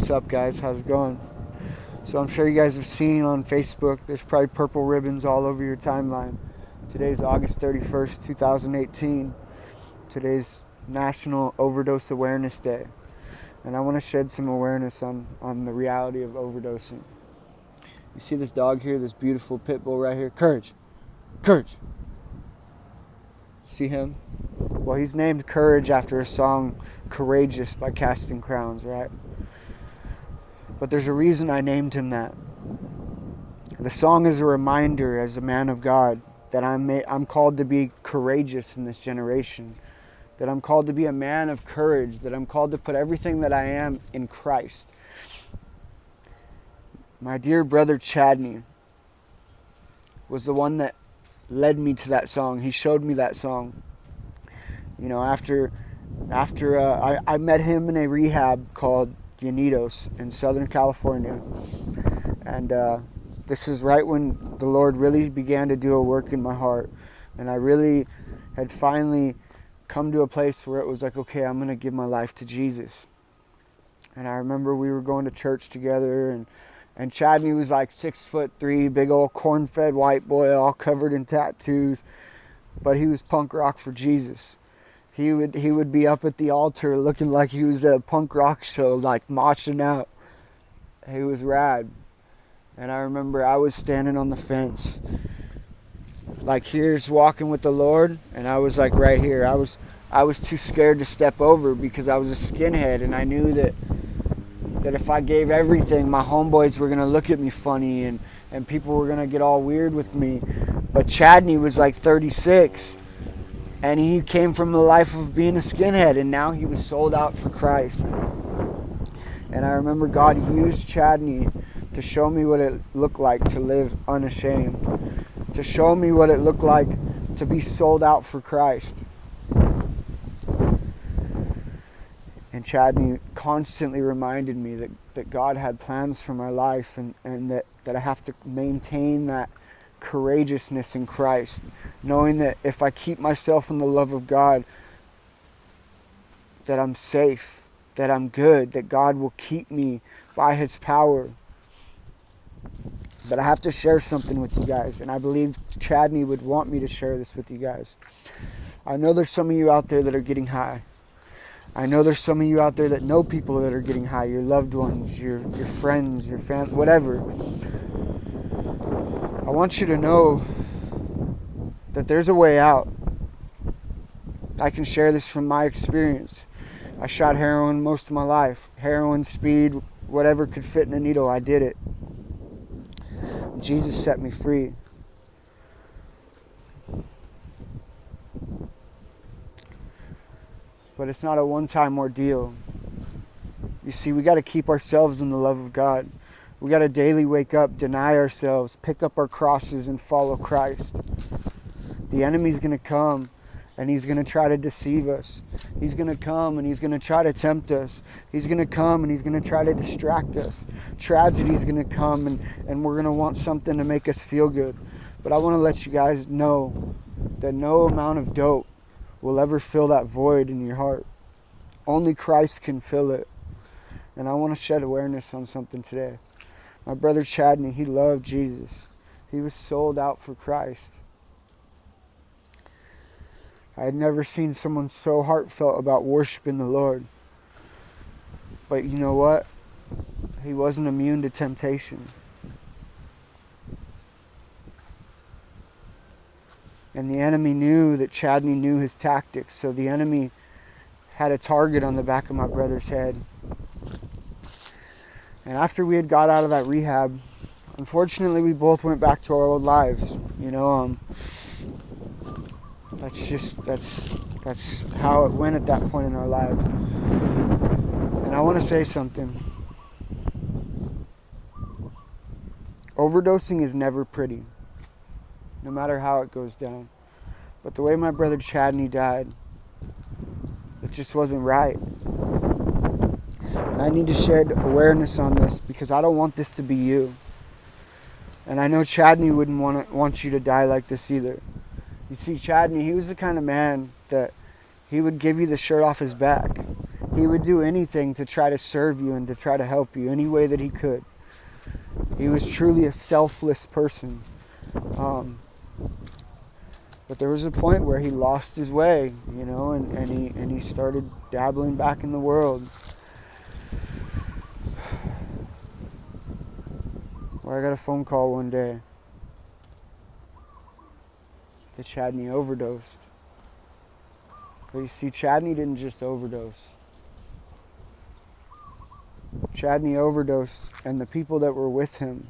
What's up, guys? How's it going? So I'm sure you guys have seen on Facebook, there's probably purple ribbons all over your timeline. Today's August 31st, 2018. Today's National Overdose Awareness Day. And I want to shed some awareness on the reality of overdosing. You see this dog here, this beautiful pit bull right here? Courage! Courage! See him? Well, he's named Courage after a song, Courageous by Casting Crowns, right? But there's a reason I named him that. The song is a reminder as a man of God that I'm called to be courageous in this generation. That I'm called to be a man of courage. That I'm called to put everything that I am in Christ. My dear brother Chadney was the one that led me to that song. He showed me that song. You know, after I met him in a rehab called Unidos in Southern California, and this is right when the Lord really began to do a work in my heart, and I really had finally come to a place where it was like, okay, I'm going to give my life to Jesus. And I remember we were going to church together, and Chadney was like 6'3", big old corn-fed white boy, all covered in tattoos, but he was punk rock for Jesus. He would be up at the altar looking like he was at a punk rock show, like moshing out. He was rad. And I remember I was standing on the fence, like here's walking with the Lord, and I was like right here. I was too scared to step over because I was a skinhead, and I knew that if I gave everything, my homeboys were gonna look at me funny, and people were gonna get all weird with me. But Chadney was like 36. And he came from the life of being a skinhead, and now he was sold out for Christ. And I remember God used Chadney to show me what it looked like to live unashamed, to show me what it looked like to be sold out for Christ. And Chadney constantly reminded me that God had plans for my life, and that I have to maintain that courageousness in Christ, knowing that if I keep myself in the love of God, that I'm safe, that I'm good, that God will keep me by His power. But I have to share something with you guys, and I believe Chadney would want me to share this with you guys. I know there's some of you out there that are getting high. I know there's some of you out there that know people that are getting high, your loved ones, your friends, your family, whatever. I want you to know that there's a way out. I can share this from my experience. I shot heroin most of my life. Heroin, speed, whatever could fit in a needle, I did it. Jesus set me free. But it's not a one-time ordeal. You see, we got to keep ourselves in the love of God. We got to daily wake up, deny ourselves, pick up our crosses, and follow Christ. The enemy's going to come, and he's going to try to deceive us. He's going to come, and he's going to try to tempt us. He's going to come, and he's going to try to distract us. Tragedy's going to come, and we're going to want something to make us feel good. But I want to let you guys know that no amount of dope will ever fill that void in your heart. Only Christ can fill it. And I want to shed awareness on something today. My brother Chadney, he loved Jesus. He was sold out for Christ. I had never seen someone so heartfelt about worshiping the Lord. But you know what? He wasn't immune to temptation. And the enemy knew that Chadney knew his tactics. So the enemy had a target on the back of my brother's head. And after we had got out of that rehab, unfortunately, we both went back to our old lives. You know, that's how it went at that point in our lives. And I want to say something. Overdosing is never pretty, no matter how it goes down. But the way my brother Chadney died, it just wasn't right. And I need to shed awareness on this because I don't want this to be you. And I know Chadney wouldn't want you to die like this either. You see, Chadney, he was the kind of man that he would give you the shirt off his back. He would do anything to try to serve you and to try to help you any way that he could. He was truly a selfless person. But there was a point where he lost his way, and he started dabbling back in the world. Well, I got a phone call one day that Chadney overdosed. But you see, Chadney didn't just overdose. Chadney overdosed, and the people that were with him,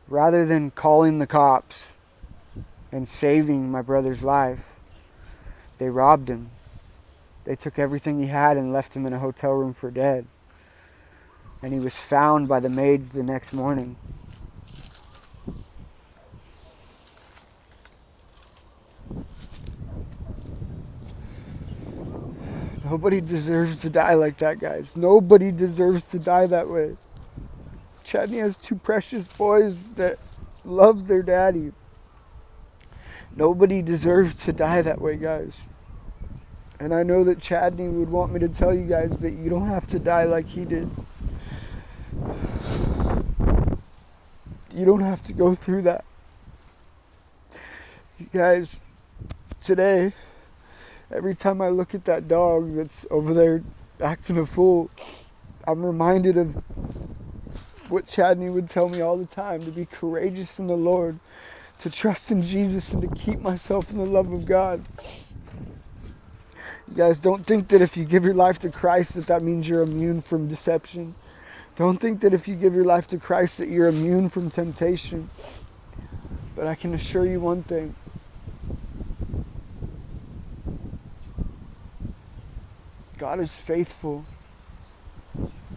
rather than calling the cops and saving my brother's life, they robbed him. They took everything he had and left him in a hotel room for dead. And he was found by the maids the next morning. Nobody deserves to die like that, guys. Nobody deserves to die that way. Chadney has two precious boys that love their daddy. Nobody deserves to die that way, guys. And I know that Chadney would want me to tell you guys that you don't have to die like he did. You don't have to go through that. You guys, today, every time I look at that dog that's over there acting a fool, I'm reminded of what Chadney would tell me all the time, to be courageous in the Lord, to trust in Jesus, and to keep myself in the love of God. You guys, don't think that if you give your life to Christ that means you're immune from deception. Don't think that if you give your life to Christ that you're immune from temptation. But I can assure you one thing. God is faithful.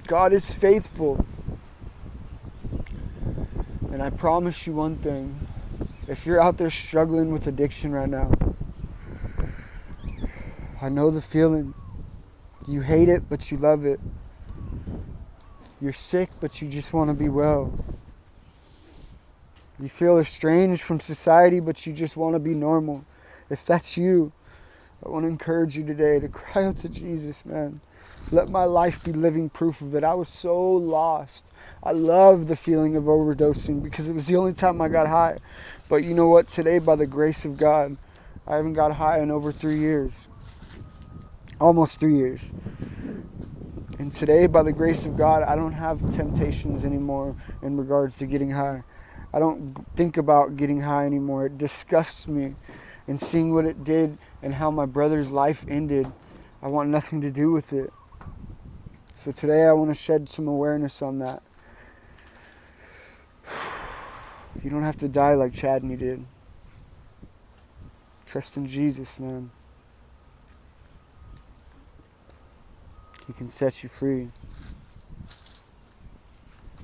God is faithful. And I promise you one thing. If you're out there struggling with addiction right now, I know the feeling. You hate it, but you love it. You're sick, but you just want to be well. You feel estranged from society, but you just want to be normal. If that's you, I want to encourage you today to cry out to Jesus, man. Let my life be living proof of it. I was so lost. I love the feeling of overdosing because it was the only time I got high. But you know what? Today, by the grace of God, I haven't got high in over 3 years. Almost 3 years. And today, by the grace of God, I don't have temptations anymore in regards to getting high. I don't think about getting high anymore. It disgusts me. And seeing what it did and how my brother's life ended, I want nothing to do with it. So today I want to shed some awareness on that. You don't have to die like Chadney did. Trust in Jesus, man. He can set you free.